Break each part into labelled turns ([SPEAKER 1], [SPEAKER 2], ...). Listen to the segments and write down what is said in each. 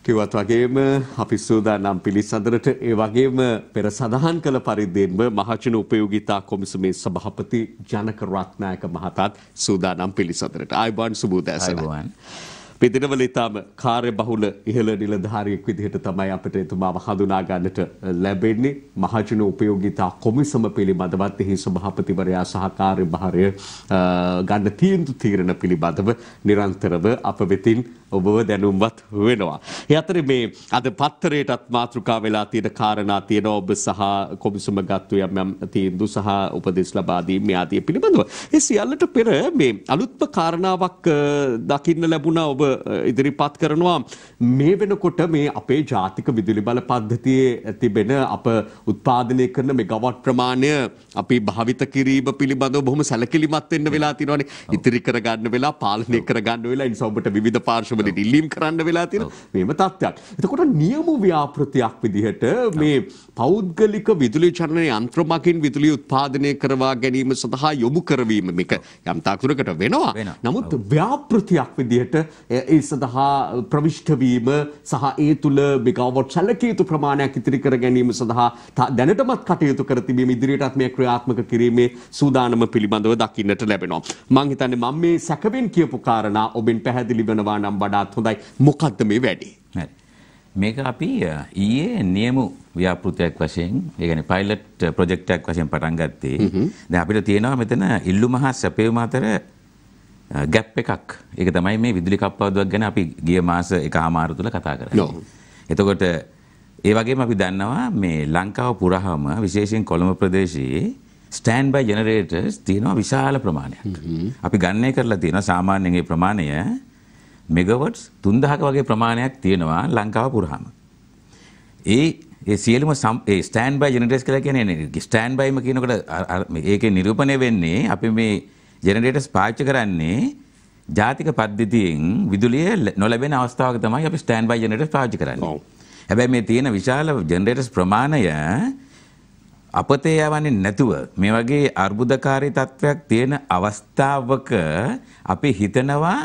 [SPEAKER 1] කිව්වත් වගේම අපි සූදානම් පිළිසඳරට ඒ වගේම පෙර සඳහන් කළ පරිද්දෙන්ම මහජන උපයෝගිතා කොමිසමේ සභාපති ජනක රත්නායක මහතාත් සූදානම් පිළිසඳරට. ආයුබෝවන් සුබෝදෑසන. මේ දිනවල ඊටම කාර්යබහුල ඉහළ නිලධාරියෙක් විදිහට තමයි අපිට එතුමාව හඳුනා ගන්නට ලැබෙන්නේ. මහජන උපයෝගිතා කොමිසම පිළිබඳවත් එහි සභාපතිවරයා සහ කාර්යභාරය ගන්න තීරණ පිළිබඳව නිරන්තරව අප වෙතින් ඔබව දැනුම්වත් වෙනවා. ඒ අතරේ මේ අද පත්තරයටත් මාතෘකා වෙලා තියෙන කාරණා තියෙනවා. ඔබ සහ කොමිසම ගත්තු යම් තීන්දුව සහ උපදෙස් ලබා දීම ආදී පිළිබඳව. ඒ සියල්ලට පෙර මේ අලුත්ම කාරණාවක් දකින්න ලැබුණා. ඔබ ඉදිරිපත් කරනවා මේ වෙනකොට මේ අපේ ජාතික විදුලි බල පද්ධතියේ තිබෙන අප උත්පාදනය කරන මෙගාවොට් ප්‍රමාණය අපි භාවිත කිරීම පිළිබඳව බොහොම සැලකිලිමත් වෙන්න වෙලා තියෙනවානේ. ඉතිරි කර ගන්න වෙලා පාලනය කර ගන්න වෙලා ඒ නිසා ඔබට විවිධ පාර්ශ්ව ඉල්ලීම් කරන්න වෙලා තියෙන මේම තත්ත්වයක්. එතකොට නියම ව්‍යාපෘතියක් විදිහට මේ පෞද්ගලික විදුලි චලන යන්ත්‍ර මගින් විදුලිය උත්පාදනය කරවා ගැනීම සඳහා යොමු කරවීම මේක යම් තාක්ෂණයකට වෙනවා. නමුත් ව්‍යාපෘතියක් විදිහට ඒ සඳහා ප්‍රවිෂ්ඨ වීම සහ ඒ තුල මෙගාවොට් සැලකිය යුතු ප්‍රමාණයක් ඉතිරි කර ගැනීම සඳහා දැනටමත් කටයුතු කර තිබීම ඉදිරියටත් මේ ක්‍රියාත්මක කිරීමේ සූදානම පිළිබඳව දකින්නට ලැබෙනවා. මම හිතන්නේ මම මේ සැකවෙන් කියපු කාරණා ඔබෙන් පැහැදිලි වෙනවා නම් වඩාත් හොඳයි. මොකද්ද මේ වැඩේ?
[SPEAKER 2] මේක අපි ඊයේ නියම ව්‍යාපෘතියක් වශයෙන්, ඒ කියන්නේ පයිලට් ප්‍රොජෙක්ට් එකක් වශයෙන් පටන් ගත්තේ. දැන් අපිට තියෙනවා මෙතන ඉල්ලුම හා සැපයුම අතර ගැප් එකක්. ඒක තමයි මේ විදුලි කප්පාදුවක් ගැන අපි ගිය මාස එකමාර තුල කතා කරන්නේ. එතකොට ඒ වගේම අපි දන්නවා මේ ලංකාව පුරාම විශේෂයෙන් කොළඹ ප්‍රදේශයේ ස්ටෑන්ඩ් බයි ජෙනරේටර්ස් තියෙනවා විශාල ප්‍රමාණයක්. අපි ගණනය කරලා තියෙනවා සාමාන්‍යයෙන් මේ ප්‍රමාණය මෙගාවොට්ස් 3000ක වගේ ප්‍රමාණයක් තියෙනවා ලංකාව පුරාම. ඒ සියලුම ඒ ස්ටෑන්ඩ් බයි ජෙනරේටර්ස් කියලා කියන්නේ ස්ටෑන්ඩ් බයිම කියනකොට ඒකේ නිරූපණය වෙන්නේ අපි මේ ජෙනරේටර්ස් පාවිච්චි කරන්නේ ජාතික පද්ධතියෙන් විදුලිය නොලැබෙන අවස්ථාවක තමයි අපි ස්ටෑන්ඩ් බයි ජෙනරේටර්ස් පාවිච්චි කරන්නේ. හැබැයි මේ තියෙන විශාල ජෙනරේටර්ස් ප්‍රමාණය අපතේ යවන්නේ නැතුව මේ වගේ අර්බුදකාරී තත්වයක් තියෙන අවස්ථාවක අපි හිතනවා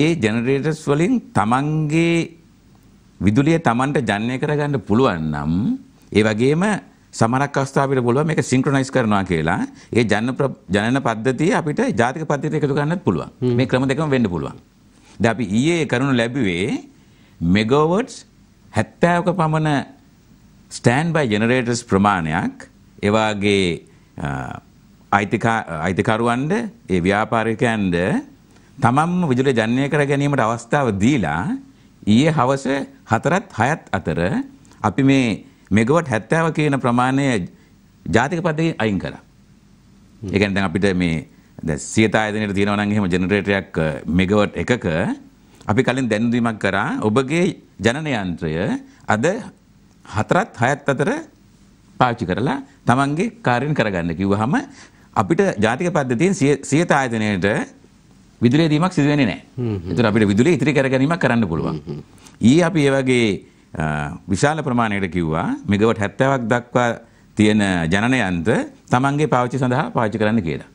[SPEAKER 2] ඒ ජෙනරේටර්ස් වලින් තමන්ගේ විදුලිය තමන්ට ජනනය කරගන්න පුළුවන් නම් ඒ වගේම සමහරක් අවස්ථා අපිට පුළුවන් මේක සින්ක්‍රොනයිස් කරනවා කියලා. ඒ ජනන පද්ධතිය අපිට ජාතික පද්ධතියට එකතු කරන්නත් පුළුවන්. මේ ක්‍රම දෙකම වෙන්න පුළුවන්. දැන් අපි ඊයේ කරුණු ලැබුවේ මෙගාවොට්ස් 70ක පමණ ස්ටෑන්ඩ් බයි ජෙනරේටර්ස් ප්‍රමාණයක් ඒ වාගේ අයිතිකරුවන්ට ඒ ව්‍යාපාරිකයන්ට තමන්ම විදුලිය ජනනය කර ගැනීමට අවස්ථාව දීලා ඊයේ හවස 4ත් 6ත් අතර අපි මේ මෙගාවොට් 70 කියන ප්‍රමාණය ජාතික පද්ධතියෙන් අයින් කළා. ඒ කියන්නේ දැන් අපිට මේ දැන් සියත ආයතනයේ තියෙනවා නම් එහෙම ජෙනරේටරයක් මෙගාවොට් එකක අපි කලින් දැනුම්දීමක් කරා ඔබගේ ජනන යන්ත්‍රය අද 4ත් 6ත් අතර පාවිච්චි කරලා තමන්ගේ කාර්යන් කරගන්න කිව්වහම අපිට ජාතික පද්ධතියෙන් සියත ආයතනයේට විදුලිය දීමක් සිදු වෙන්නේ නැහැ. ඒතර අපිට විදුලිය ඉතිරි කර ගැනීමක් කරන්න පුළුවන්. ඊයේ අපි මේ වගේ විශාල ප්‍රමාණයකට කිව්වා මෙගාවොට් 70ක් දක්වා තියෙන ජනන යන්ත්‍ර තමන්ගේ පාවිච්චි සඳහා පාවිච්චි කරන්න කියලා.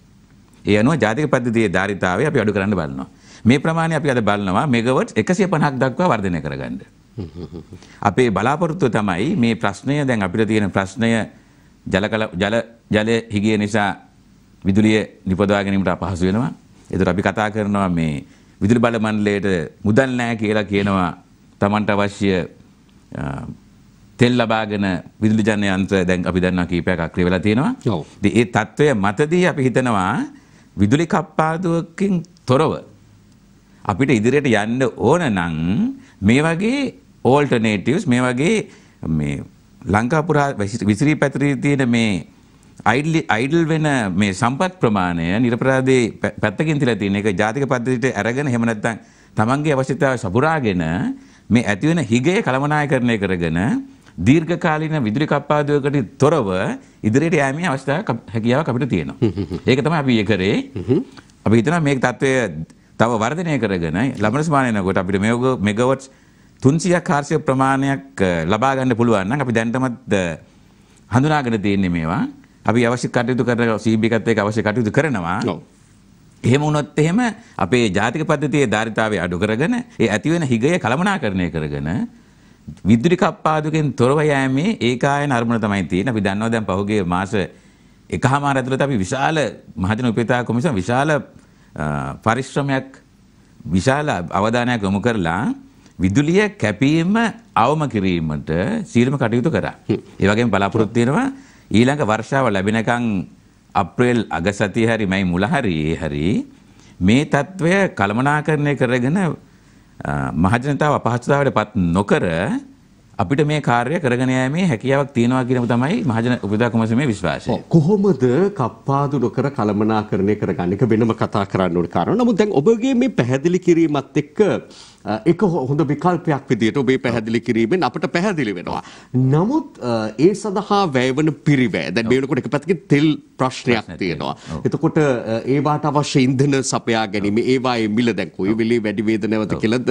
[SPEAKER 2] ඒ අනුව ජාතික පද්ධතියේ ධාරිතාවය අපි අඩු කරන්න බලනවා. මේ ප්‍රමාණය අපි අද බලනවා මෙගාවොට් 150ක් දක්වා වර්ධනය කරගන්න. අපේ බලාපොරොත්තුව තමයි මේ ප්‍රශ්නය දැන් අපිට තියෙන ප්‍රශ්නය ජල හිගිය නිසා විදුලිය නිපදවා ගැනීමට අපහසු වෙනවා. ඒතර අපි කතා කරනවා මේ විදුලි බල මණ්ඩලයට මුදල් නැහැ කියලා කියනවා Tamanට අවශ්‍ය තෙල් ලබාගෙන විදුලි ජනන යන්ත්‍ර දැන් අපි දන්නවා කීපයක් අක්‍රිය වෙලා තියෙනවා. ඉතින් ඒ తত্ত্বය මතදී අපි හිතනවා විදුලි කප්පාදුවකින් තොරව අපිට ඉදිරියට යන්න ඕන නම් මේ වගේ ඕල්ටර්නේටිව්ස් මේ වගේ මේ ලංකා පුරා විසිරී පැතිරී තියෙන මේ අයිඩල් වෙන මේ සම්පත් ප්‍රමාණය නිරපරාධේ පැත්තකින් තියලා තියෙන එක ජාතික පද්ධතියට අරගෙන එහෙම නැත්නම් තමන්ගේ අවශ්‍යතාවය සපුරාගෙන මේ ඇති වෙන හිගය කළමනාකරණය කරගෙන දීර්ඝකාලීන විදුලි කප්පාදුවකට තොරව ඉදිරියට යෑමේ හැකියාවක් අපිට තියෙනවා. ඒක තමයි අපි කරේ. අපි හිතනවා මේ තත්ත්වය තව වර්ධනය කරගෙන ලබන සමානයනකොට අපිට මෙගාවොට්ස් 300ක් 400 ප්‍රමාණයක් ලබා ගන්න පුළුවන් නම් අපි දැනටමත් හඳුනාගෙන තියෙන්නේ මේවා. අපි අවශ්‍ය කටයුතු කරන CB එකත් එක්ක අවශ්‍ය කටයුතු කරනවා. එහෙම වුණොත් එහෙම අපේ ජාතික පද්ධතියේ ධාරිතාවය අඩු කරගෙන ඒ ඇති වෙන හිගය කළමනාකරණය කරගෙන විදුලි කප්පාදුකෙන් තොරව යෑමේ ඒකායන අරමුණ තමයි තියෙන්නේ. අපි දන්නවා දැන් පහුගිය මාස එකහමාර ඇතුළත අපි විශාල මහජන උපේතා කොමිසම විශාල පරිශ්‍රමයක් විශාල අවධානයක් යොමු කරලා විදුලිය කැපීම අවම කිරීමට සීලම කටයුතු කරා. ඒ වගේම බලාපොරොත්තු වෙනවා ඊළඟ වර්ෂාව ලැබෙනකන් අප්‍රේල් අග සතිය හරි මයි මුල හරි මේ තත්වය කළමනාකරණය කරගෙන මහජනතාව අපහසුතාවයට පත් නොකර අපිට මේ කාර්යය කරගෙන යෑමේ හැකියාවක් තියෙනවා කියන තමයි මහජන උපේතා කොමිසමේ විශ්වාසය.
[SPEAKER 1] කොහොමද කප්පාදු නොකර කළමනාකරණය කරගන්න එක වෙනම කතා කරන්න ඕන කාරණා. නමුත් දැන් ඔබගේ මේ පැහැදිලි කිරීමත් එක්ක එක හොඳ විකල්පයක් විදිහට ඔබේ පැහැදිලි කිරීමෙන් අපට පැහැදිලි වෙනවා. නමුත් ඒ සඳහා වැයවන පිරිවැය දැන් මේ වෙනකොට එක පැත්තකින් තෙල් ප්‍රශ්නයක් තියෙනවා. එතකොට ඒවාට අවශ්‍ය ඉන්ධන සපයා ගැනීම ඒවායේ මිල දැන් කොයි වෙලේ වැඩි වේද නැවත කියලාද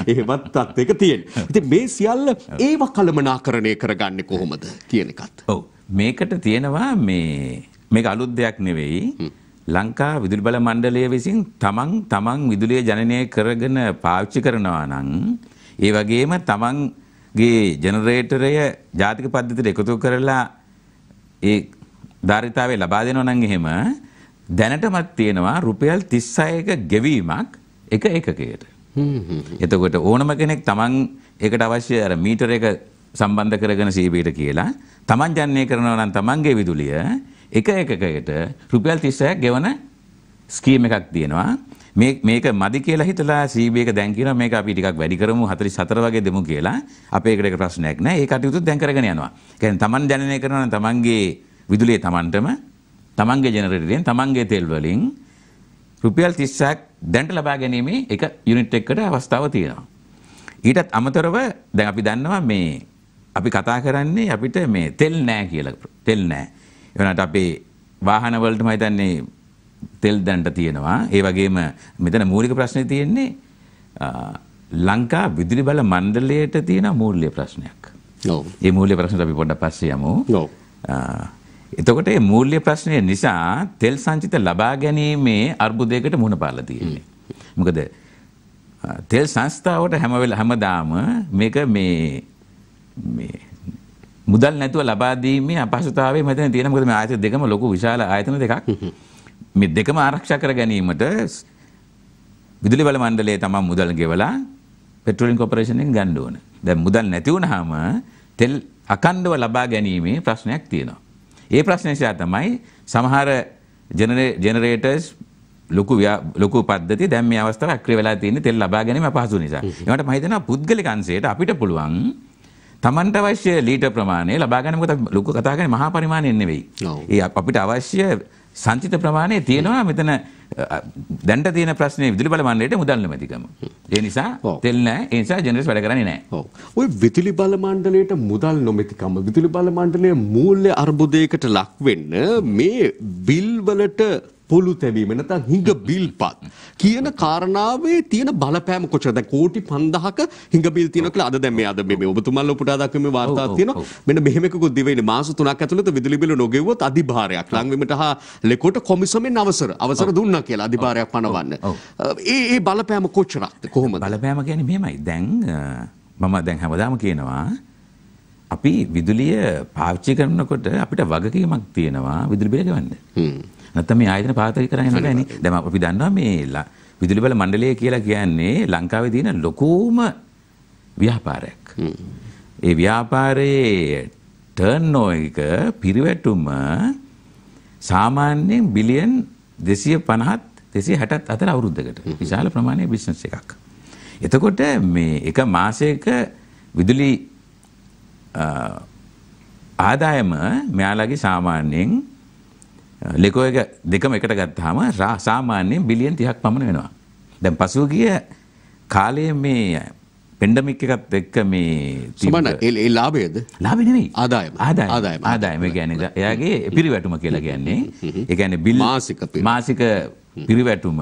[SPEAKER 1] එහෙමත් තත්ත්වයක තියෙනවා. ඉතින් මේ සියල්ල ඒව කළමනාකරණය කරගන්නේ කොහොමද කියන එකත්.
[SPEAKER 2] ඔව් මේකට තියෙනවා මේක අලුත් දෙයක් නෙවෙයි. ලංකා විදුලි බල මණ්ඩලය විසින් තමන් විදුලිය ජනනය කරගෙන පාවිච්චි කරනවා නම් ඒ වගේම තමන්ගේ ජෙනරේටරය ජාතික පද්ධතියට එකතු කරලා ඒ ධාරිතාවය ලබා දෙනවා නම් එහෙම දැනටමත් තියෙනවා රුපියල් 36ක ගෙවීමක් එක එකකයට. එතකොට ඕනම කෙනෙක් තමන් ඒකට අවශ්‍ය අර මීටර එක සම්බන්ධ කරගෙන සීබීට කියලා තමන් ජනනය කරනවා නම් තමන්ගේ විදුලිය එක එකකට රුපියල් 36ක් ගෙවන ස්කීම් එකක් තියෙනවා. මේක මදි කියලා හිතලා CB එක දැන් කියනවා මේක අපි ටිකක් වැඩි කරමු 44 වගේ දෙමු කියලා. අපේ එකට ප්‍රශ්නයක් නැහැ. ඒ කටයුතු දැන් කරගෙන යනවා. කියන්නේ තමන් ජනනය කරනවා නම් තමන්ගේ විදුලිය තමන්ටම තමන්ගේ ජෙනරේටරයෙන් තමන්ගේ තෙල් වලින් රුපියල් 30ක් දැන්ට ලබා ගැනීමේ එක යුනිට් එකකට අවස්ථාව තියෙනවා. ඊටත් අමතරව දැන් අපි දන්නවා අපි කතා කරන්නේ අපිට මේ තෙල් නැහැ කියලා. තෙල් නැහැ. එවනට අපේ වාහන වලට මම හිතන්නේ තෙල් දැන්ට තියෙනවා. ඒ වගේම මෙතන මූලික ප්‍රශ්නේ තියෙන්නේ ලංකා විදුලි බල මණ්ඩලයට තියෙන මූල්‍ය ප්‍රශ්නයක්.
[SPEAKER 1] ඔව්.
[SPEAKER 2] මේ මූල්‍ය ප්‍රශ්නට අපි පොඩ්ඩක් පස්සේ යමු.
[SPEAKER 1] ඔව්.
[SPEAKER 2] එතකොට මේ මූල්‍ය ප්‍රශ්නය නිසා තෙල් සංචිත ලබා ගැනීමේ අර්බුදයකට මුහුණ පාලා තියෙන්නේ. මොකද තෙල් සංස්ථාවට හැමදාම මේක මේ මුදල් නැතුව ලබා දීමේ අපහසුතාවය මෙතන තියෙනවා. මොකද මේ ආයතන දෙකම ලොකු විශාල ආයතන දෙකක්. මේ දෙකම ආරක්ෂා කර ගැනීමට විදුලි බල මණ්ඩලයේ තමයි මුදල් ගෙවලා පෙට්‍රෝලියම් කෝපරේෂන් එකෙන් ගන්න ඕන. දැන් මුදල් නැති වුනහම තෙල් අකණ්ඩව ලබා ගැනීමේ ප්‍රශ්නයක් තියෙනවා. ඒ ප්‍රශ්නේ නිසා තමයි සමහර ජෙනරේටර්ස් ලොකු පද්ධතිය දැන් මේ අවස්ථාවේ අක්‍රිය වෙලා තියෙන්නේ තෙල් ලබා ගැනීම අපහසු නිසා. ඒකට මම හිතනවා පුද්ගලික අංශයට අපිට පුළුවන් තමන්ට අවශ්‍ය ලීටර් ප්‍රමාණය ලබා ගන්න. මොකද ලොකු කතා කරන්නේ මහා පරිමාණයෙන් නෙවෙයි. ඒ අපිට අවශ්‍ය සංචිත ප්‍රමාණය තියෙනවා. මෙතන දැන්ට තියෙන ප්‍රශ්නේ විදුලි බල මණ්ඩලයට මුදල් නැමැතිකම. ඒ නිසා තෙල් නැහැ. ඒ නිසා ජෙනරේටර්ස් වැඩ කරන්නේ නැහැ.
[SPEAKER 1] ඔව්. ඔය විදුලි බල මණ්ඩලයට මුදල් නොමැතිකම විදුලි බල මණ්ඩලයේ මූල්‍ය අර්බුදයකට ලක් වෙන්න මේ බිල් වලට පොළු තැබීම නැත්නම් හිඟ බිල්පත් කියන කාරණාවේ තියෙන බලපෑම කොච්චරද? දැන් කෝටි 5000ක හිඟ බිල් තියෙනවා කියලා අද මේ ඔබතුමාලා උපුටා දක්වීමේ වාර්තාවක් තියෙනවා. මෙන්න මෙහෙම එකකුත් දිවෙන්නේ මාස 3ක් ඇතුළත විදුලි බිල නොගෙවුවොත් අධිභාරයක් ලංවීමට හා ලෙකොට කොමිසමෙන් අවසර දුන්නා කියලා අධිභාරයක් පනවන්න. ඒ බලපෑම කොච්චරක්ද? කොහොමද?
[SPEAKER 2] බලපෑම කියන්නේ මෙහෙමයි. දැන් මම දැන් හැමදාම කියනවා අපි විදුලිය පාවිච්චි කරනකොට අපිට වගකීමක් තියෙනවා විදුලි බිල ගෙවන්න. නැත්නම් මේ ආයතන පාවිච්චි කරන්නේ නැහැ. දැන් අපි දන්නවා මේ විදුලි බල මණ්ඩලය කියලා කියන්නේ ලංකාවේ තියෙන ලොකුම ව්‍යාපාරයක්. ඒ ව්‍යාපාරයේ ටර්න් එක පිරිවැටුම සාමාන්‍යයෙන් බිලියන් 250 260 අතර අවුරුද්දකට. විශාල ප්‍රමාණයේ බිස්නස් එකක්. එතකොට මේ එක මාසයක විදුලි ආදායම මෙයාලගේ සාමාන්‍යයෙන් ලෙකෝ එක දෙකම එකට ගත්තාම සාමාන්‍යයෙන් බිලියන් 30ක් පමණ වෙනවා. දැන් පසුගිය කාලයේ මේ පෙන්ඩමික් එකත් එක්ක මේ
[SPEAKER 1] සමහර ඒ ලාභයද?
[SPEAKER 2] ලාභ නෙවෙයි.
[SPEAKER 1] ආදායම.
[SPEAKER 2] ඒ කියන්නේ එයාගේ පිරිවැටුම කියලා කියන්නේ. ඒ කියන්නේ බිල් මාසික පිරිවැටුම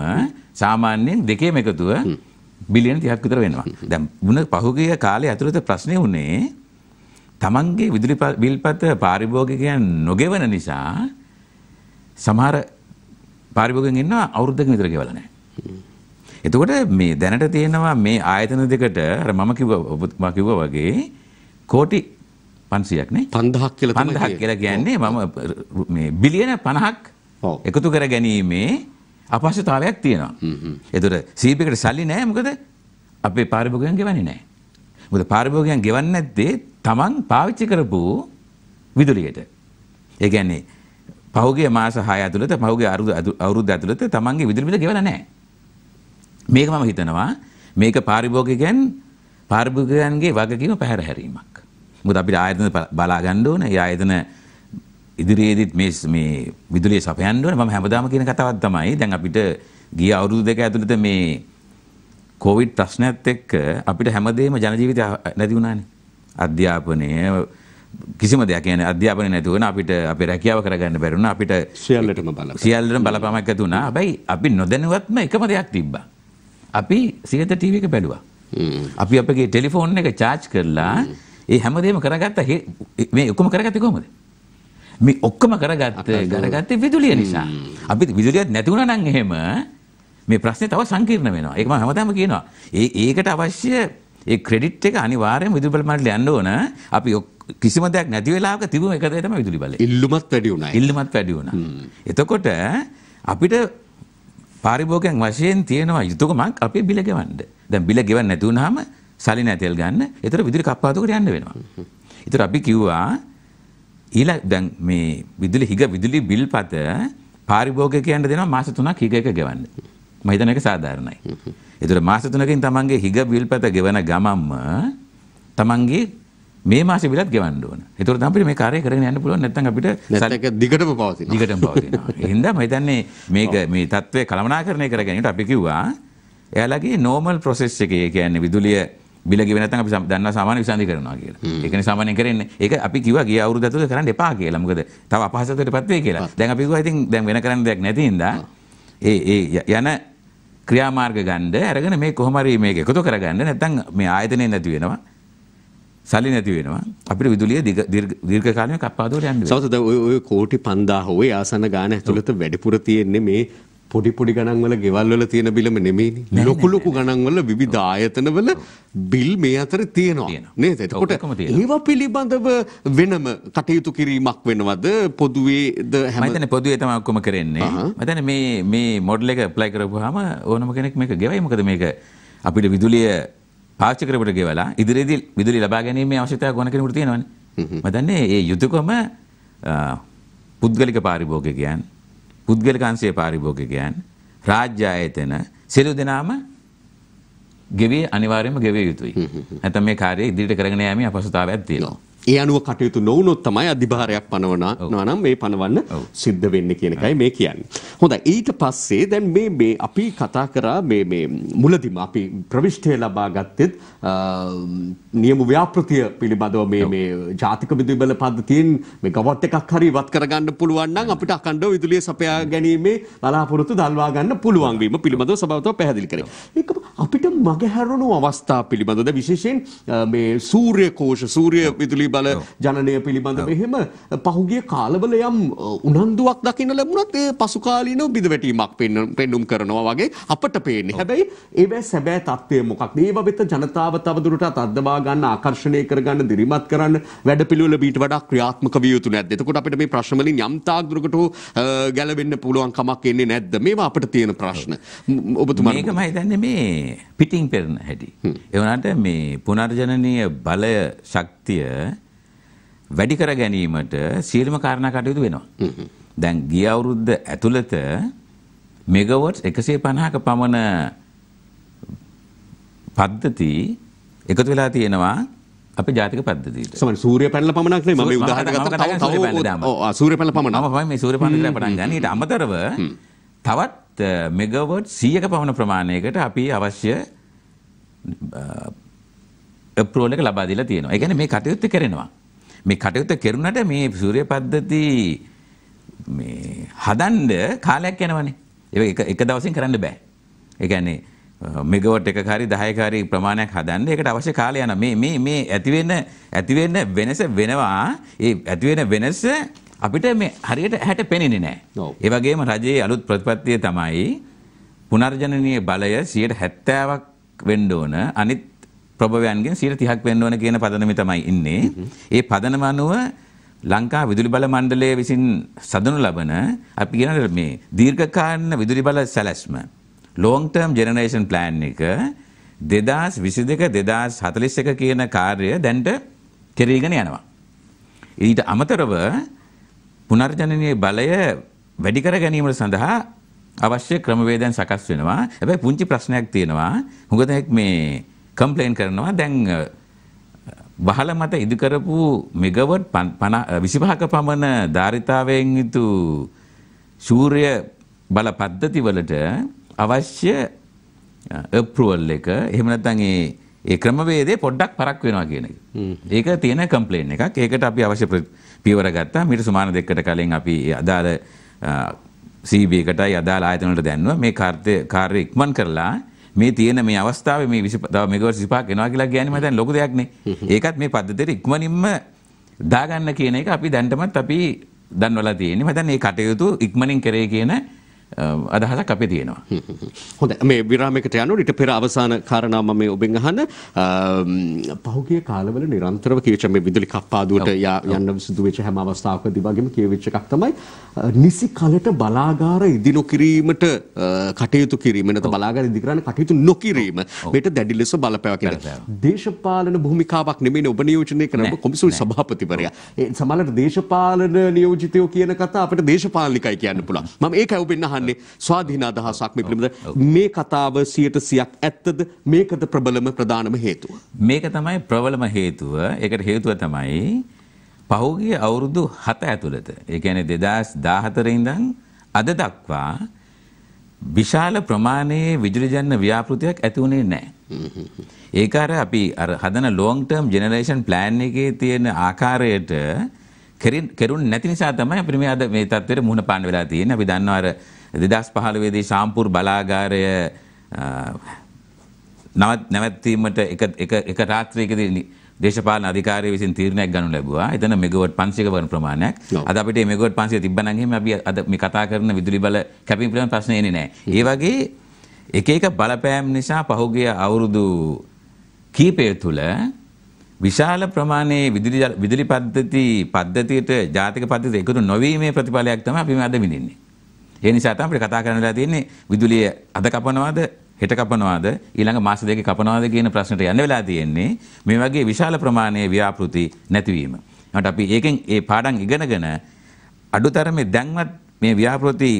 [SPEAKER 2] සාමාන්‍යයෙන් දෙකේම එකතුව බිලියන් 30ක් විතර වෙනවා. දැන් පහුගිය කාලේ ඇතුළත ප්‍රශ්නේ වුණේ තමන්ගේ විදුලි බිල්පත පාරිභෝගිකයන් නොගෙවන නිසා සමහර පාරිභෝගිකයන් ඉන්නවා අවුරුද්දකින් විතර ගෙවලා නැහැ. එතකොට මේ දැනට තියෙනවා මේ ආයතන දෙකට අර මම කිව්වා වගේ කෝටි 500ක් නේ
[SPEAKER 1] 5000ක් කියලා තමයි
[SPEAKER 2] 5000ක් කියලා කියන්නේ මම මේ බිලියන 50ක් එකතු කර ගැනීමේ අපහසුතාවයක් තියෙනවා. එතකොට CP එකට සල්ලි නැහැ මොකද අපේ පාරිභෝගිකයන් ගෙවන්නේ නැහැ. මොකද පාරිභෝගිකයන් ගෙවන්නේ නැත්තේ තමන් පාවිච්චි කරපු විදුලියට. ඒ කියන්නේ පහුගිය මාස 6 ඇතුළත පහුගිය අවුරුද්ද ඇතුළත තමන්ගේ විදුලි බිල ගෙවලා නැහැ. මේක මම හිතනවා මේක පාරිභෝගිකයන්ගේ වගකීම පැහැර හැරීමක්. මොකද අපිට ආයතන බලා ගන්න ඕන. ඒ ආයතන ඉදිරියේදීත් මේ විදුලිය සපයන්න ඕන. මම හැමදාම කියන කතාවක් තමයි දැන් අපිට ගිය අවුරුදු දෙක ඇතුළත මේ කොවිඩ් ප්‍රශ්නයත් එක්ක අපිට හැමදේම ජන ජීවිතය නැති වුණානේ. අධ්‍යාපනය කිසිම දෙයක් කියන්නේ අධ්‍යාපනය නැති වුණා අපිට අපේ රැකියාව කරගන්න බැරි වුණා අපිට සියල්ලටම බලපෑමක් ඇති වුණා. හැබැයි අපි නොදැනුවත්ම එකම දෙයක් තිබ්බා. අපි සියත ටීවී එක බැලුවා. අපි අපගේ ටෙලිෆෝන් එක charge කරලා ඒ හැමදේම කරගත්ත මේ ඔක්කොම කරගත්තේ කොහොමද? මේ ඔක්කොම කරගත්තේ විදුලිය නිසා. අපි විදුලියක් නැති වුණා නම් එහෙම මේ ප්‍රශ්නේ තව සංකීර්ණ වෙනවා. ඒක මම හැමදාම කියනවා. ඒකට අවශ්‍ය ඒ ක්‍රෙඩිට් එක අනිවාර්යයෙන්ම විදුලි බල මණ්ඩලය යන්න ඕන. අපි කිසිම දෙයක් නැති වෙලාවක තිබුම එක දේ තමයි විදුලි බලය.
[SPEAKER 1] ඉල්ලුමත් වැඩි වුණා.
[SPEAKER 2] එතකොට අපිට පාරිභෝගිකයන් වශයෙන් තියෙනවා යුතුයකමක් අපේ බිල ගෙවන්න. දැන් බිල ගෙවන්න නැති වුනහම සලින තෙල් ගන්න. ඒතර විදුලි කප්පාදුවකට යන්න වෙනවා. ඒතර අපි කිව්වා දැන් මේ විදුලි බිල්පත පාරිභෝගිකයන්ට දෙනවා මාස 3ක් හිග එක ගෙවන්න. මම හිතන එක සාධාරණයි. ඒතර මාස 3කින් තමන්ගේ හිග බිල්පත ගෙවන ගමම්ම තමන්ගේ මේ මාසේ බිලත් ගෙවන්න ඕන. ඒතකොට තමයි අපිට මේ කාර්යය කරගෙන යන්න පුළුවන්. නැත්නම් අපිට
[SPEAKER 1] දිගටම පවතිනවා.
[SPEAKER 2] ඒ හින්දා මම හිතන්නේ මේක මේ தત્ත්වය කළමනාකරණය කර ගැනීමට අපි කිව්වා එයාලගේ normal process එකේ කියන්නේ විදුලිය බිල ගෙවෙ නැත්නම් අපි දන්නා සාමාන්‍ය විසඳි කරනවා කියලා. ඒකනේ සාමාන්‍යයෙන් කරන්නේ. ඒක අපි කිව්වා ගිය අවුරුද්ද ඇතුළත කරන්න එපා කියලා. මොකද තව අපහසුතාවයකටපත් වෙයි කියලා. දැන් අපි කිව්වා ඉතින් දැන් වෙන කරන්න දෙයක් නැති හින්දා යන ක්‍රියාමාර්ග ගන්න අරගෙන මේ කොහොම හරි මේක එකතු කරගන්න නැත්නම් මේ ආයතනේ නැති වෙනවා. සල්ලි නැති වෙනවා. අපිට විදුලිය දීර්ඝ කාලයක් කප්පාදුවට යන්න වෙනවා.
[SPEAKER 1] සෞත ඔය කෝටි 5000 ඔය ආසන ගාන ඇතුළත වැඩිපුර තියෙන්නේ මේ පොඩි ගණන් වල ගෙවල් වල තියෙන බිලම නෙමෙයිනේ. ලොකු ගණන් වල විවිධ ආයතන වල බිල් මේ අතර තියෙනවා. නේද? එතකොට ඒවා පිළිබඳව වෙනම කටයුතු කිරීමක් වෙනවද? පොදුවේද
[SPEAKER 2] හැම මම හිතන්නේ පොදුවේ තමයි ඔක්කොම කරන්නේ. මම හිතන්නේ මේ මොඩල් එක ඇප්ලයි කරපුවාම ඕනම කෙනෙක් මේක ගෙවයි. මොකද මේක අපිට විදුලිය පාවිච්චි කරපුවට ගෙවලා ඉදිරියේදී විදුලිය ලබා ගැනීමේ අවශ්‍යතාවය ගොන කෙනෙකුට තියෙනවනේ. මම දන්නේ මේ යුතුයකම පුද්ගලික පාරිභෝගිකයන්, පුද්ගලික අංශයේ පාරිභෝගිකයන්, රාජ්‍ය ආයතන සියලු දෙනාම අනිවාර්යයෙන්ම ගෙවිය යුතුයි. නැත්නම් මේ කාර්යය ඉදිරියට කරගෙන යාමේ අපහසුතාවයක් තියෙනවා.
[SPEAKER 1] ඒ අනුව කටයුතු නොවුනොත් තමයි අධිභාරයක් පනවනවා නම් මේ පනවන්න සිද්ධ වෙන්නේ කියන එකයි මේ කියන්නේ. හොඳයි ඊට පස්සේ දැන් මේ අපි කතා කරා මේ මුලදිම අපි ප්‍රවිෂ්ඨය ලබා ගත්තෙත් නියම ව්‍යාපෘතිය පිළිබඳව මේ ජාතික විදුලි බල පද්ධතියෙන් මෙගාවොට් එකක් හරි ඉවත් කරගන්න පුළුවන් නම් අපිට අඛණ්ඩව විදුලිය සපයා ගැනීමේ බලාපොරොත්තු දල්වා ගන්න පුළුවන් වීම පිළිබඳව සභාවතව පැහැදිලි කරේ. ඒක අපිට මගහැරුණු අවස්ථා පිළිබඳව විශේෂයෙන් මේ සූර්ය කෝෂ සූර්ය විදුලි බල ජනනය පිළිබඳව එහෙම පහුගිය කාලවල යම් උනන්දුවක් දකින්න ලැබුණත් ඒ පසු කාලීනව බිඳවැටීමක් පෙන්නුම් කරනවා වගේ අපට පේන්නේ. හැබැයි ඒවැ සැබෑ තත්ත්වය මොකක්ද? ඒව වෙත ජනතාව තවදුරටත් අද්දවා ගන්න, ආකර්ෂණය කරගන්න, දිරිමත් කරන්න වැඩපිළිවෙල ඊට වඩා ක්‍රියාත්මක විය යුතු නැද්ද? එතකොට අපිට මේ ප්‍රශ්න වලින් යම් තාක් දුරකට ගැලවෙන්න පුළුවන් කමක් එන්නේ නැද්ද? මේවා අපිට තියෙන ප්‍රශ්න. ඔබතුමා
[SPEAKER 2] මේක මම හිතන්නේ මේ පිටින් පෙරන හැටි. ඒ වුණාට මේ පුනර්ජනනීය බලය ශක්තිය වැඩි කර ගැනීමට සියලුම කාරණා කටයුතු වෙනවා. දැන් ගිය අවුරුද්ද ඇතුළත මෙගාවොට් 150ක පමණ පද්ධති එකතු වෙලා තියෙනවා අපේ ජාතික පද්ධතියට.
[SPEAKER 1] සමහර සූර්ය පැනල පමණක් නෙමෙයි මම උදාහරණ ගත්තා. සූර්ය පැනල පමණ.
[SPEAKER 2] මම මේ සූර්ය පැනල පටන් ගන්න. ඊට අමතරව තවත් මෙගාවොට් 100ක පමණ ප්‍රමාණයකට අපි අවශ්‍ය අප්‍රූවල් එක ලබා දීලා තියෙනවා. ඒ කියන්නේ මේ කටයුත්ත කරනවා. මේ කටයුත්ත කෙරුණට මේ සූර්ය පද්ධති මේ හදන්න කාලයක් යනවනේ. ඒක එක දවසින් කරන්න බෑ. ඒ කියන්නේ මෙගාවොට් එකක හරි 10ක හරි ප්‍රමාණයක් හදන්න ඒකට අවශ්‍ය කාලය යනවා. මේ ඇති වෙන වෙනස වෙනවා. ඒ ඇති වෙන වෙනස අපිට මේ හරියට ඇහැට පෙනෙන්නේ නැහැ.
[SPEAKER 1] ඔව්.
[SPEAKER 2] ඒ වගේම රජයේ අලුත් ප්‍රතිපත්තිය තමයි පුනර්ජනනීය බලය 70%ක් වෙන්න ඕන අනිත් ප්‍රභවයන්ගෙන් 30%ක් වෙන්න ඕන කියන පදනමේ තමයි ඉන්නේ. ඒ පදනම අනුව ලංකා විදුලි බල මණ්ඩලය විසින් සදනු ලබන අපි කියන මේ දීර්ඝකාලීන විදුලි බල සැලැස්ම long term generation plan එක 2022-2041 කියන කාර්යය දැන්ට කෙරීගෙන යනවා. ඊට අමතරව පුනර්ජනනීය බලය වැඩි කර ගැනීම සඳහා අවශ්‍ය ක්‍රමවේදයන් සකස් වෙනවා. හැබැයි පුංචි ප්‍රශ්නයක් තියෙනවා. හුඟ දෙනෙක් මේ කම්ප්ලේන් කරනවා දැන් වහල මත ඉදි කරපු මෙගාවට් 25ක පමණ ධාරිතාවයෙන් යුතු සූර්ය බල පද්ධති වලට අවශ්‍ය අප්‍රූවල් එක එහෙම නැත්නම් ඒ ක්‍රමවේදය පොඩ්ඩක් පරක් වෙනවා කියන එක. ඒක තියෙන කම්ප්ලේන් එකක්. ඒකට අපි අවශ්‍ය පියවර ගත්තා. මීට සුමාන දෙකකට කලින් අපි අදාළ CB එකටයි අදාළ ආයතන වලට දැන්නුවා. මේ කාර්ය ඉක්මන් කරලා මේ තියෙන මේ අවස්ථාවේ මේ 20 මෙගාවට් 25ක් එනවා කියලා කියන්නේ මම දැන් ලොකු දෙයක් නේ. ඒකත් මේ පද්ධතියට ඉක්මනින්ම දාගන්න කියන එක අපි දැන්ටමත් අපි දන්වලා තියෙන්නේ. මම දැන් මේ කටයුතු ඉක්මනින් කරේ කියන අදහසක් අපේ තියෙනවා.
[SPEAKER 1] හොඳයි මේ විරාමයකට යනකොට ඊට පෙර අවසාන කාරණා මම මේ ඔබෙන් අහන්න පහුගිය කාලවල නිරන්තරව කියවිච්ච මේ විදුලි කප්පාදුවට යන්න සිදු වෙච්ච හැම අවස්ථාවකදී වගේම කියවිච්ච එකක් තමයි නිසි කලට බලාගාර ඉදි නොකිරීමට කටයුතු කිරීම නැත්නම් බලාගාර ඉදි කරන්න කටයුතු නොකිරීම මේට දැඩි ලෙස බලපෑවක් කියලා. දේශපාලන භූමිකාවක් නෙමෙයි ඔබ නියෝජනය කරන කොමිසමේ සභාපතිවරයා. ඒ සමහරවිට දේශපාලන නියෝජිතයෝ කියන කතාව අපිට දේශපාලනිකයි කියන්න පුළුවන්. මම ඒකයි ඔබෙන් අහන්නේ ස්වාධීන අදහසක් මේ පිළිබඳ මේ කතාව 100%ක් ඇත්තද මේකද ප්‍රබලම ප්‍රධානම හේතුව?
[SPEAKER 2] මේක තමයි ප්‍රබලම හේතුව. ඒකට හේතුව තමයි පහුගිය අවුරුදු 7 ඇතුළත ඒ කියන්නේ 2014 ඉඳන් අද දක්වා විශාල ප්‍රමාණයේ විදුලි ජනන ව්‍යාපෘතියක් ඇති වුණේ නැහැ. ඒක අපි හදන long term generation plan එකේ තියෙන ආකාරයට කෙරුන්නේ නැති නිසා තමයි අපිට මේ අද මේ තත්ත්වෙට මුහුණ පාන්න වෙලා තියෙන්නේ. අපි දන්නවා අර 2015 දී ශාම්පූර් බලාගාරය නැවැත්වීමට එක රාත්‍රියකදී දේශපාලන අධිකාරිය විසින් තීරණයක් ගන්නු ලැබුවා. එතන මෙගාවට් 500ක වන ප්‍රමාණයක්. අද අපිට මේ මෙගාවට් 500 තිබ්බනම් එහෙම අපි අද මේ කතා කරන විදුලි බල කැපීම පිළිබඳ ප්‍රශ්න එන්නේ නැහැ. ඒ වගේ එක බලපෑම් නිසා පහුගිය අවුරුදු කීපය තුළ විශාල ප්‍රමාණයේ විදුලි පද්ධතියට ජාතික පද්ධතියට එකතු නොවීමේ ප්‍රතිඵලයක් තමයි අපි අද විඳින්නේ. ඒ නිසා තමයි අපිට කතා කරන්න වෙලා තියෙන්නේ විදුලිය අද කපනවාද හෙට කපනවාද ඊළඟ මාස දෙකේ කපනවාද කියන ප්‍රශ්නට යන්න වෙලා තියෙන්නේ මේ වගේ විශාල ප්‍රමාණයේ ව්‍යාපෘති නැතිවීම. නමුත් අපි ඒකෙන් ඒ පාඩම් ඉගෙනගෙන අඩුතරමේ දැන්වත් මේ ව්‍යාපෘති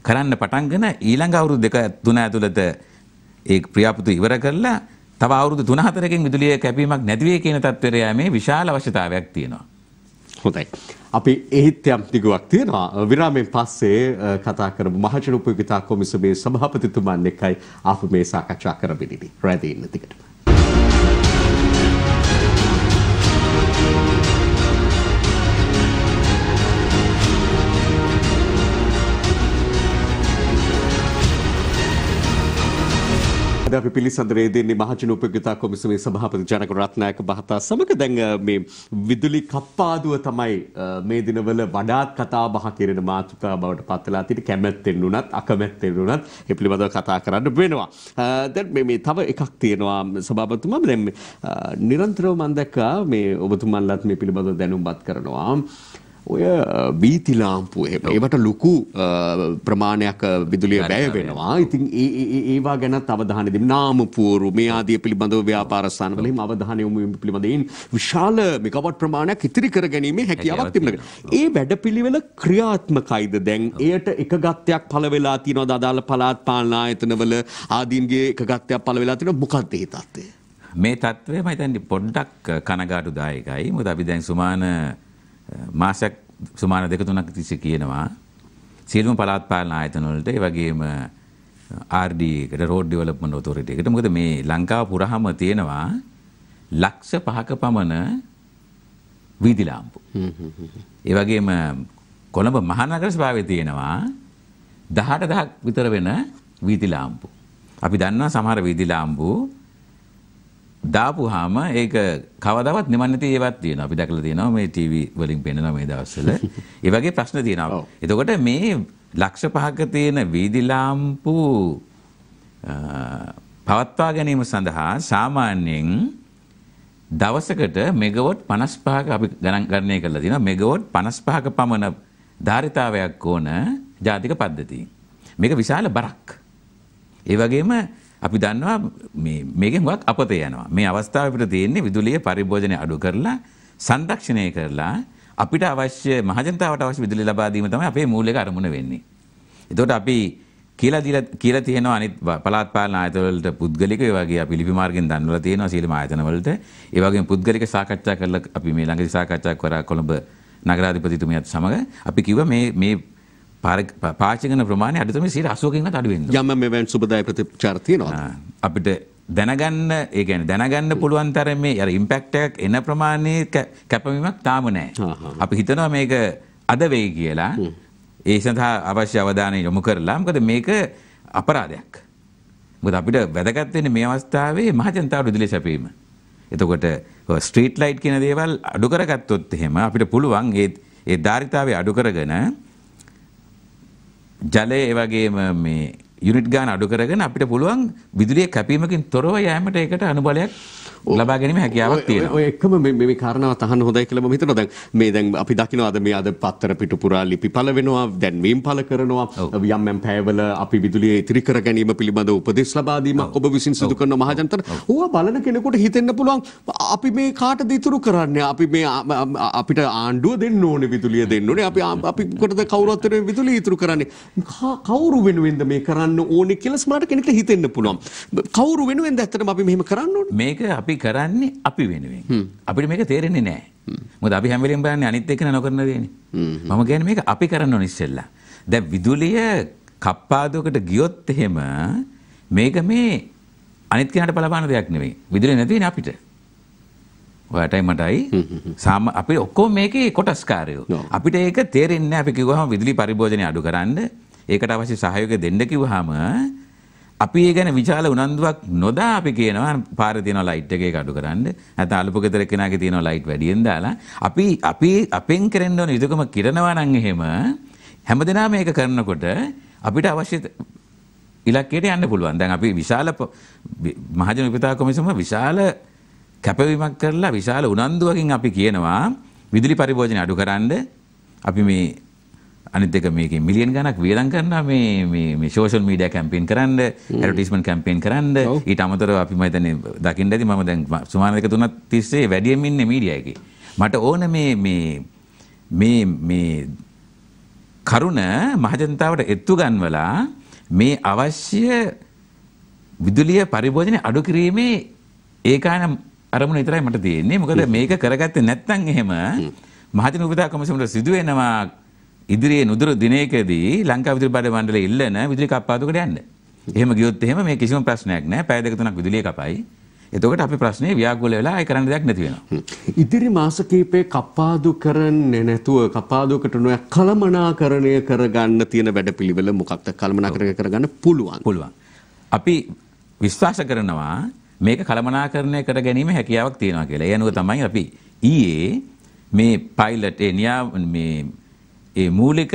[SPEAKER 2] කරන්න පටන්ගෙන ඊළඟ අවුරුදු 2-3 ඇතුළත ඒ ව්‍යාපෘති ඉවර කරලා තව අවුරුදු 3-4කින් විදුලිය කැපීමක් නැති වෙයි කියන තත්ත්වයට යෑමේ විශාල අවශ්‍යතාවයක් තියෙනවා.
[SPEAKER 1] හොඳයි. අපි එහිත් යම් දිගුවක් තියෙනවා. විරාමයෙන් පස්සේ කතා කරමු මහජන උපයෝගිතා කොමිසමේ සභාපතිතුමන් එක්කයි ආපු මේ සාකච්ඡා කරමින් රැඳී ඉන්න දිගට. අපි පිළිසඳරේ දෙන්නේ මහජන උපයෝගිතා කොමිසමේ සභාපති ජනක රත්නායක මහතා සමග දැන් මේ විදුලි කප්පාදුව තමයි මේ දිනවල වඩාත් කතා බහ කෙරෙන මාතෘකාව බවට පත් වෙලා තියෙන්නේ. කැමැත්තෙන් උනත් අකමැත්තෙන් උනත් ඒ පිළිබඳව කතා කරන්න වෙනවා. දැන් මේ තව එකක් තියෙනවා සභාපතිතුමා දැන් නිරන්තරව මම දැක්කා මේ ඔබතුමන්ලත් මේ පිළිබඳව දැනුම්පත් කරනවා. ඔය බීති ලාම්පු ඒවට ලොකු ප්‍රමාණයක් විදුලිය වැය වෙනවා. ඉතින් ඒවා ගැනත් අවධානය දෙන්න නාම පුවරු මේ ආදී පිළිබඳව ව්‍යාපාර ස්ථානවල හිම අවධානය යොමු වීම පිළිබඳව විශාල මෙගාවට් ප්‍රමාණයක් ඉතිරි කර ගැනීමේ හැකියාවක් තිබෙනවා. ඒ වැඩපිළිවෙල ක්‍රියාත්මකයිද දැන්? එයට එකගතයක් පළ වෙලා තියෙනවද? අදාළ පළාත් පාලන ආයතනවල ආදීන්ගේ එකගතයක් පළ වෙලා තියෙනවද? මොකක්ද ඒ තත්ත්වය?
[SPEAKER 2] මේ තත්ත්වය මම හිතන්නේ පොඩ්ඩක් කනගාටුදායකයි. මොකද අපි දැන් මාසයක් සුමාන 2-3ක් තිස්සේ කියනවා සියලුම පළාත් පාලන ආයතන වලට ඒ වගේම RD එකට රෝඩ් ඩෙවලොප්මන්ට් ඔතොරිටි එකට මොකද මේ ලංකාව පුරාම තියෙනවා ලක්ෂ 5ක පමණ වීදි ලාම්පු. ඒ වගේම කොළඹ මහනගර සභාවේ තියෙනවා 18000ක් විතර වෙන වීදි ලාම්පු. අපි දන්නවා සමහර වීදි ලාම්පු දාපුවාම ඒක කවදාවත් නිවන්න නැති ඒවත් තියෙනවා. අපි දැකලා තියෙනවා මේ ටීවී වලින් පෙන්නනවා මේ දවස්වල. ඒ වගේ ප්‍රශ්න තියෙනවා. එතකොට මේ ලක්ෂ 5ක තියෙන වීදි ලාම්පු පවත්වා ගැනීම සඳහා සාමාන්‍යයෙන් දවසකට මෙගාවොට් 55ක අපි ගණනය කරලා තියෙනවා. මෙගාවොට් 55ක පමණ ධාරිතාවයක් ඕන ජාතික පද්ධතිය. මේක විශාල බරක්. ඒ වගේම අපි දන්නවා මේකෙන් වක් අපතේ යනවා. මේ අවස්ථාව අපිට තියෙන්නේ විදුලිය පරිභෝජනය අඩු කරලා සංරක්ෂණය කරලා අපිට අවශ්‍ය මහජනතාවට අවශ්‍ය විදුලිය ලබා දීම තමයි අපේ මූලික අරමුණ වෙන්නේ. එතකොට අපි කියලා තියෙනවා අනිත් පළාත් පාලන ආයතන වලට පුද්ගලික ඒ වගේ අපි ලිපි මාර්ගෙන් දන්වලා තියෙනවා සීලම ආයතන වලට. ඒ වගේම පුද්ගලික සාකච්ඡා කරලා අපි මේ ළඟදී සාකච්ඡා කරා කොළඹ නගරාධිපතිතුමියත් සමග අපි කිව්වා මේ පාවිච්චි කරන ප්‍රමාණය අඩුතම 80%කින්වත් අඩු වෙන්න.
[SPEAKER 1] යම් මෙවන් සුබදායි ප්‍රතිචාර තියෙනවා.
[SPEAKER 2] අපිට දැනගන්න ඒ කියන්නේ දැනගන්න පුළුවන් තරමේ අර ඉම්පැක්ට් එකක් එන ප්‍රමාණයේ කැපවීමක් තාම නැහැ. අපි හිතනවා මේක අද වෙයි කියලා. ඒ සඳහා අවශ්‍ය අවධානය යොමු කරලා මොකද මේක අපරාධයක්. මොකද අපිට වැදගත් වෙන්නේ මේ අවස්ථාවේ මහජනතාවට විදුලිය සැපීම. එතකොට ස්ට්‍රීට් ලයිට් කියන දේවල් අඩු කරගත්තොත් එහෙම අපිට පුළුවන් ඒ ධාරිතාවය අඩු කරගෙන ජලය ඒ වගේම මේ යුනිට් ගාන අඩු කරගෙන අපිට පුළුවන් විදුලිය කැපීමකින් තොරව යෑමට ඒකට අනුබලයක් ලබා ගැනීම හැකියාවක් තියෙනවා.
[SPEAKER 1] ඔය එකම මේ කාරණාව තහන්න හොඳයි කියලා මම හිතනවා. දැන් අපි දකිනවා අද පත්තර පිටු පුරා ලිපි පළ වෙනවා, දැන්වීම් පළ කරනවා. යම් පැයවල අපි විදුලිය ඉතිරි කර ගැනීම පිළිබඳව උපදෙස් ලබා දීමක් ඔබ විසින් සිදු කරන මහජනතාවට. ඕවා බලන කෙනෙකුට හිතෙන්න පුළුවන් අපි මේ කාටද ඉතුරු කරන්නේ? අපි මේ අපිට ආණ්ඩුව දෙන්න ඕනේ විදුලිය දෙන්න ඕනේ. අපි කොටද කවුරුත් විදුලිය ඉතුරු කරන්නේ? කවුරු වෙනුවෙන්ද මේ කරන්න ඕනේ කියලා සමහර කෙනෙක්ට හිතෙන්න පුළුවන්. කවුරු වෙනුවෙන්ද ඇත්තටම අපි මෙහෙම කරන්න ඕනේ?
[SPEAKER 2] මේක අපි කරන්නේ අපි වෙනුවෙන්. අපිට මේක තේරෙන්නේ නැහැ. මොකද අපි හැම වෙලෙම බලන්නේ අනිත් එක්කන නොකරන දේනේ. මම කියන්නේ මේක අපි කරන්න ඕනේ ඉස්සෙල්ලා. දැන් විදුලිය කප්පාදුවකට ගියොත් එහෙම මේක මේ අනිත් කෙනාට බලපාන දෙයක් නෙවෙයි. විදුලිය නැති වෙන්නේ අපිට. ඔයාටයි මටයි අපි ඔක්කොම මේකේ කොටස්කාරයෝ. අපිට ඒක තේරෙන්නේ නැහැ. අපි කිව්වහම විදුලි පරිභෝජනය අඩු කරන්න ඒකට අවශ්‍ය සහයෝගය දෙන්න කිව්වහම අපි ඒ ගැන විශාල උනන්දුවක් නොදා අපි කියනවා පාරේ තියෙන ලයිට් එක අඩු කරන්න. නැත්නම් අලුප ගෙදර කෙනාගේ තියෙන ලයිට් වැඩියෙන් දාලා අපි අපෙන් කරන්න ඕන යුතුයකම කිරනවා නම් එහෙම හැමදෙනාම මේක කරනකොට අපිට අවශ්‍ය ඉලක්කයට යන්න පුළුවන්. දැන් අපි විශාල මහජන විපතා කොමිසම විශාල කැපවීමක් කරලා විශාල උනන්දුවකින් අපි කියනවා විදුලි පරිභෝජනය අඩු කරන්න. අපි මේ අනිත් එක මේකේ මිලියන් ගණක් වියදම් කරනවා මේ සෝෂල් මීඩියා කැම්පේන් කරන්න, ඇඩ්වර්ටයිස්මන්ට් කැම්පේන් කරන්න. ඊට අමතරව අපි මම හිතන්නේ දකින්න ඇති මම දැන් සුමාන 2-3ක් තිස්සේ වැඩියෙන් ඉන්නේ මීඩියා එකේ. මට ඕන මේ කරුණ මහජනතාවට එත්තු ගන්වලා මේ අවශ්‍ය විදුලිය පරිභෝජනය අඩු කිරීමේ ඒකාන අරමුණ විතරයි මට තියෙන්නේ. මොකද මේක කරගත්තේ නැත්නම් එහෙම මහජන උපදා කොමිසමට සිදු වෙනවා ඉදිරියේ නුදුරු දිනයකදී ලංකා විදුලි බඩ මණ්ඩලයේ ඉල්ලන විදුලි කප්පාදුකට යන්න. එහෙම ගියොත් එහෙම මේ කිසිම ප්‍රශ්නයක් නැහැ. පැය 2-3ක් විදුලිය කපයි. එතකොට අපි ප්‍රශ්නේ ව්‍යාකූල වෙලා ඒ කරන්න දෙයක් නැති වෙනවා.
[SPEAKER 1] ඉදිරි මාස කිහිපේ කප්පාදු කරන්නේ නැතුව කප්පාදුවකට නොය කළමනාකරණය කරගන්න තියෙන වැඩපිළිවෙල මොකක්ද? කළමනාකරණය කරගන්න පුළුවන්.
[SPEAKER 2] අපි විශ්වාස කරනවා මේක කළමනාකරණය කර ගැනීම හැකියාවක් තියෙනවා කියලා. ඒ අනුව තමයි අපි ඊයේ මේ පයිලට් ඒ මූලික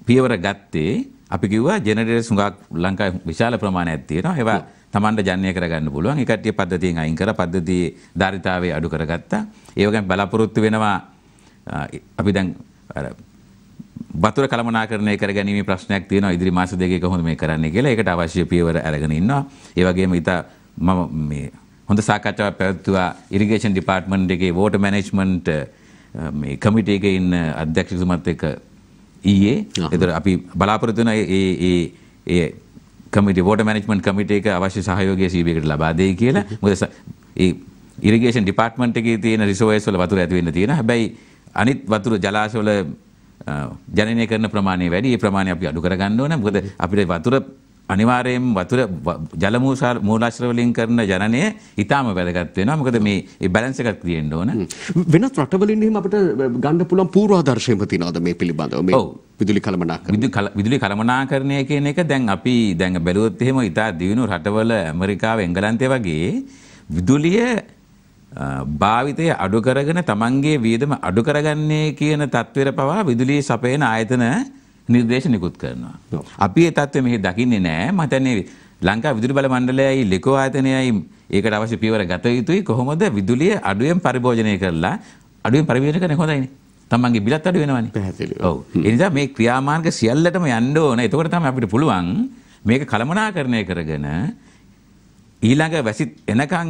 [SPEAKER 2] පියවර ගත්තේ. අපි කිව්වා ජෙනරේටර්ස් හුඟක් ලංකාවේ විශාල ප්‍රමාණයක් තියෙනවා. ඒවා Tamanda ජනනය කරගන්න පුළුවන්. ඒ කට්ටිය පද්ධතියෙන් අයින් කරලා පද්ධතියේ ධාරිතාවය අඩු කරගත්තා. ඒ වගේම බලාපොරොත්තු වෙනවා අපි දැන් වතුර කළමනාකරණය කර ගැනීමේ ප්‍රශ්නයක් තියෙනවා. ඉදිරි මාස දෙකේ කොහොමද මේ කරන්නේ කියලා. ඒකට අවශ්‍ය පියවර අරගෙන ඉන්නවා. ඒ වගේම මම මේ හොඳ සාකච්ඡාවක් පැවැත්වුවා ඉරිගේෂන් ඩිපාර්ට්මන්ට් එකේ වෝටර් මැනේජ්මන්ට් මේ කමිටු එකේ ඉන්න අධ්‍යක්ෂකතුමත් එක්ක ඊයේ. ඒතර අපි බලාපොරොත්තු වෙන ඒ කමිටු වෝටර් මැනේජ්මන්ට් කමිටු එක අවශ්‍ය සහයෝගය CBකට ලබා දෙයි කියලා. මොකද ඒ ඉරිගේෂන් ඩිපාර්ට්මන්ට් එකේ තියෙන රිසර්වර්ස් වල වතුර ඇති වෙන්න තියෙනවා. හැබැයි අනිත් වතුර ජලාශ වල ජනනය කරන ප්‍රමාණය වැඩි. ඒ ප්‍රමාණය අපි අඩු කරගන්න ඕන. මොකද අපිට වතුර අනිවාර්යයෙන්ම වතුර ජල මූලාශ්‍ර වලින් කරන ජනනය ඊටාම වැදගත් වෙනවා. මොකද මේ බැලන්ස් එකක් තියෙන්න ඕන.
[SPEAKER 1] වෙනත් රටවලින් එහෙම අපිට ගන්න පුළුවන් පූර්වාදර්ශයම තියනවාද මේ පිළිබඳව? මේ විදුලි කළමනාකරණය.
[SPEAKER 2] විදුලි කළමනාකරණය කියන එක දැන් අපි බැලුවොත් එහෙම ඉතා දියුණු රටවල ඇමරිකාව එංගලන්තය වගේ විදුලිය භාවිතය අඩු කරගෙන තමන්ගේ වියදම අඩු කරගන්නේ කියන තත්ත්වයට පවා විදුලිය සපයන ආයතන නිර්දේශ නිකුත් කරනවා. අපි ඒ තත්ත්වෙ මෙහි දකින්නේ නැහැ. මම හිතන්නේ ලංකා විදුලි බල මණ්ඩලයයි ලෙකෝ ආයතනයයි ඒකට අවශ්‍ය පියවර ගත යුතුයි. කොහොමද විදුලිය අඩුවෙන් පරිභෝජනය කරලා අඩුවෙන් පරිභෝජනය කරන්නේ හොඳයිනේ. තමන්ගේ බිලත් අඩු වෙනවනේ.
[SPEAKER 1] පැහැදිලිව.
[SPEAKER 2] ඔව්. ඒ නිසා මේ ක්‍රියාමාර්ග සියල්ලටම යන්න ඕන. එතකොට තමයි අපිට පුළුවන් මේක කළමනාකරණය කරගෙන ඊළඟ වැසි එනකන්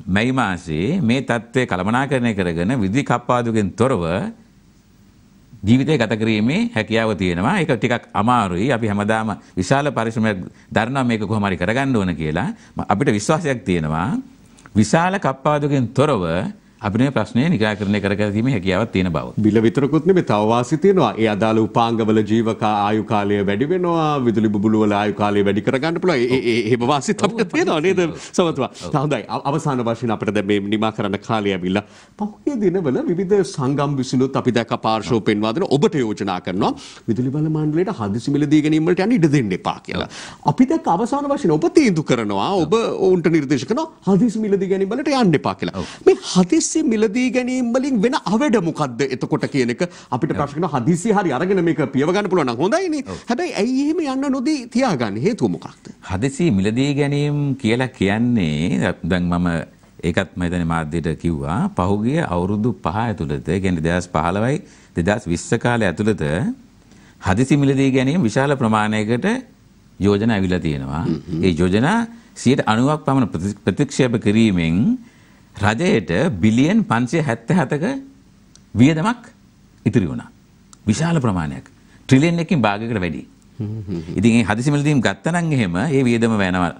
[SPEAKER 2] මැයි මාසේ මේ තත්ත්වය කළමනාකරණය කරගෙන විදුලි කප්පාදුකෙන් තොරව ජීවිතය ගත කිරීමේ හැකියාව තියෙනවා. ඒක ටිකක් අමාරුයි. අපි හැමදාම විශාල පරිශ්‍රමයක් දරනවා මේක කොහොම හරි කරගන්න ඕන කියලා. අපිට විශ්වාසයක් තියෙනවා. විශාල කප්පාදුකෙන් තොරව අපිට මේ ප්‍රශ්නේ නිරාකරණය කරගැනීමේ හැකියාවක් තියෙන බව.
[SPEAKER 1] බිල විතරකුත් නෙමෙයි තව වාසි තියෙනවා. ඒ අදාළ උපාංගවල ජීවක ආයු කාලය වැඩි වෙනවා. විදුලි බුබුලු වල ආයු කාලය වැඩි කරගන්න පුළුවන්. එහෙම වාසිත් අපිට තියෙනවා නේද? සමතුවා. හොඳයි. අවසාන වශයෙන් අපිට දැන් මේ නිමා කරන්න කාලය ඇවිල්ලා. පහුගිය දිනවල විවිධ සංගම් විසිනුත් අපි දැක්ක පාර්ශව පෙන්වා දෙන ඔබට යෝජනා කරනවා විදුලි බල මණ්ඩලයට හදිසි මිලදී ගැනීම වලට යන්න ඉඩ දෙන්න එපා කියලා. අපි දැක්ක අවසාන වශයෙන් ඔබ තීන්දුව කරනවා. ඔබ උන්ට නිර්දේශ කරනවා හදිසි මිලදී ගැනීම වලට යන්න එපා කියලා. මේ හදිසි මිලදී ගැනීම වලින් වෙන අවඩ මොකද්ද එතකොට කියන එක අපිට ප්‍රශ්න කරනවා. හදිසි හරි අරගෙන මේක පියව ගන්න පුළුවන් නම් හොඳයිනේ. හැබැයි ඇයි එහෙම යන්න නොදී තියාගන්නේ? හේතුව මොකක්ද?
[SPEAKER 2] හදිසි මිලදී ගැනීම කියලා කියන්නේ දැන් මම ඒකත් මම හිතන්නේ මාධ්‍යයට කිව්වා. පහුගිය අවුරුදු 5 ඇතුළත, ඒ කියන්නේ 2015යි 2020 කාලය ඇතුළත හදිසි මිලදී ගැනීම විශාල ප්‍රමාණයකට යෝජනා ඇවිල්ලා තියෙනවා. ඒ යෝජනා 90ක් පමණ ප්‍රතික්ෂේප කිරීමෙන් රජයට බිලියන් 577ක වියදමක් ඉතිරි වුණා. විශාල ප්‍රමාණයක්. ට්‍රිලියන් එකකින් භාගයකට වැඩි. ඉතින් මේ හදිසි මිලදීම් ගත්තනම් එහෙම ඒ වියදම වෙනවා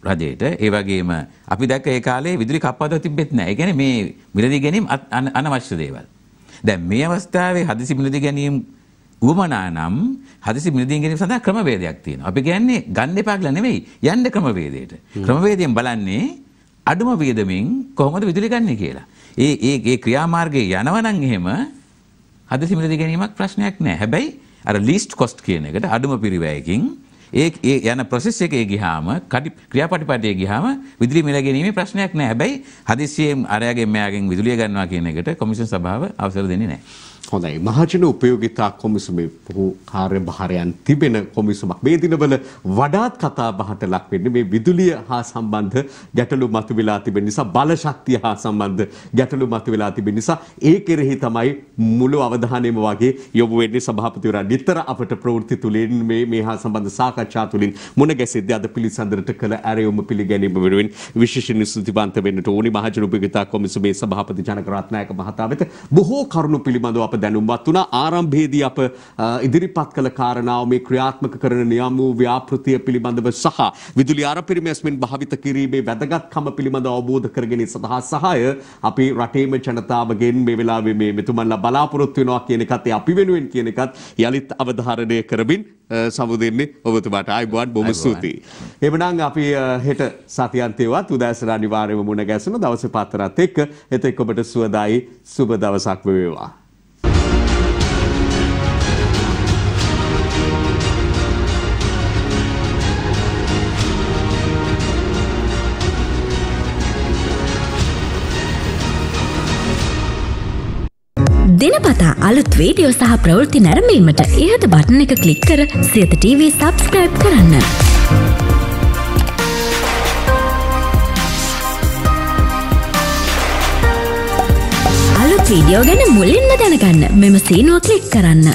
[SPEAKER 2] රජයට. ඒ වගේම අපි දැක්ක ඒ කාලේ විදුලි කප්පාදුව තිබෙත් නැහැ. ඒ කියන්නේ මේ මිලදී ගැනීම අනවශ්‍ය දේවල්. දැන් මේ අවස්ථාවේ හදිසි මිලදී ගැනීම උවමනා නම් හදිසි මිලදී ගැනීම සඳහා ක්‍රමවේදයක් තියෙනවා. අපි කියන්නේ ගන්න එපා කියලා නෙවෙයි යන්න ක්‍රමවේදයට. ක්‍රමවේදයෙන් බලන්නේ අඩුම වියදමින් කොහොමද විදුලි ගන්න කියලා. ඒ ක්‍රියාමාර්ගයේ යනවා නම් එහෙම හදිසි මිලදී ගැනීමක් ප්‍රශ්නයක් නෑ. හැබැයි අර ලීස්ට් කොස්ට් කියන එකට අඩුම පිරිවැයකින් ඒ යන ප්‍රොසෙස් එකේ ගියාම ක්‍රියාපටිපාටියේ ගියාම විදුලි මිල ගැනීමේ ප්‍රශ්නයක් නෑ. හැබැයි හදිසියෙන් අරයාගෙන් මෙයාගෙන් විදුලිය ගන්නවා කියන එකට කොමිෂන් සභාව අවසර දෙන්නේ නෑ.
[SPEAKER 1] හොඳයි. මහජන උපයෝගිතා කොමිසමේ පොහු කාර්යභාරයන් තිබෙන කොමිසමක්. මේ දිනවල වඩාත් කතා බහට ලක් වෙන්නේ මේ විදුලිය හා සම්බන්ධ ගැටලු මතුවලා තිබෙන නිසා, බල ශක්තිය හා සම්බන්ධ ගැටලු මතුවලා තිබෙන නිසා ඒ කෙරෙහි තමයි මුළු අවධානයම වගේ යොමු වෙන්නේ. සභාපතිවරයා නිතර අපට ප්‍රවෘත්ති තුලින් මේ හා සම්බන්ධ සාකච්ඡා තුලින් මුණ ගැසෙද්දී අද පිළිසඳරට කළ ඇරයුම පිළිගැනීම වෙනුවෙන් විශේෂ ස්තුතිවන්ත වෙන්නට ඕනි මහජන උපයෝගිතා කොමිසමේ සභාපති ජනක රත්නායක මහතා වෙත බොහෝ කරුණු පිළිබඳව අප දැනුම්වත් වුණා. ආරම්භයේදී අප ඉදිරිපත් කළ කාරණාව මේ ක්‍රියාත්මක කරන නියම වූ ව්‍යාපෘතිය පිළිබඳව සහ විදුලි ආරපිරිමැස්මෙන් භාවිත කිරීමේ වැදගත්කම පිළිබඳව අවබෝධ කරගැනීම සඳහා සහාය අපි රටේම ජනතාවගෙන් මේ වෙලාවේ මේ මෙතුමන්ලා බලාපොරොත්තු වෙනවා කියන එකත් අපි වෙනුවෙන් කියන එකත් යලිත් අවධාරණය කරමින් සමුදෙන්නේ ඔබතුමාට. ආයුබෝවන්, බොහොම ස්තුතියි. එhmenan අපි හෙට සතියන්තේවත් උදෑසන අනිවාර්යයෙන්ම මුණ ගැසෙන දවසේ පාතරත් එක්ක එතෙක් ඔබට සුවදායි සුබ දවසක් වේවා.
[SPEAKER 3] දිනපතා අලුත් වීඩියෝ සහ ප්‍රවෘත්ති නැරඹීමට ඉහත බටන් එක ක්ලික් කර සියත TV සබ්ස්ක්‍රයිබ් කරන්න. අලුත් වීඩියෝ ගැන මුලින්ම දැනගන්න මෙම සීනුව ක්ලික් කරන්න.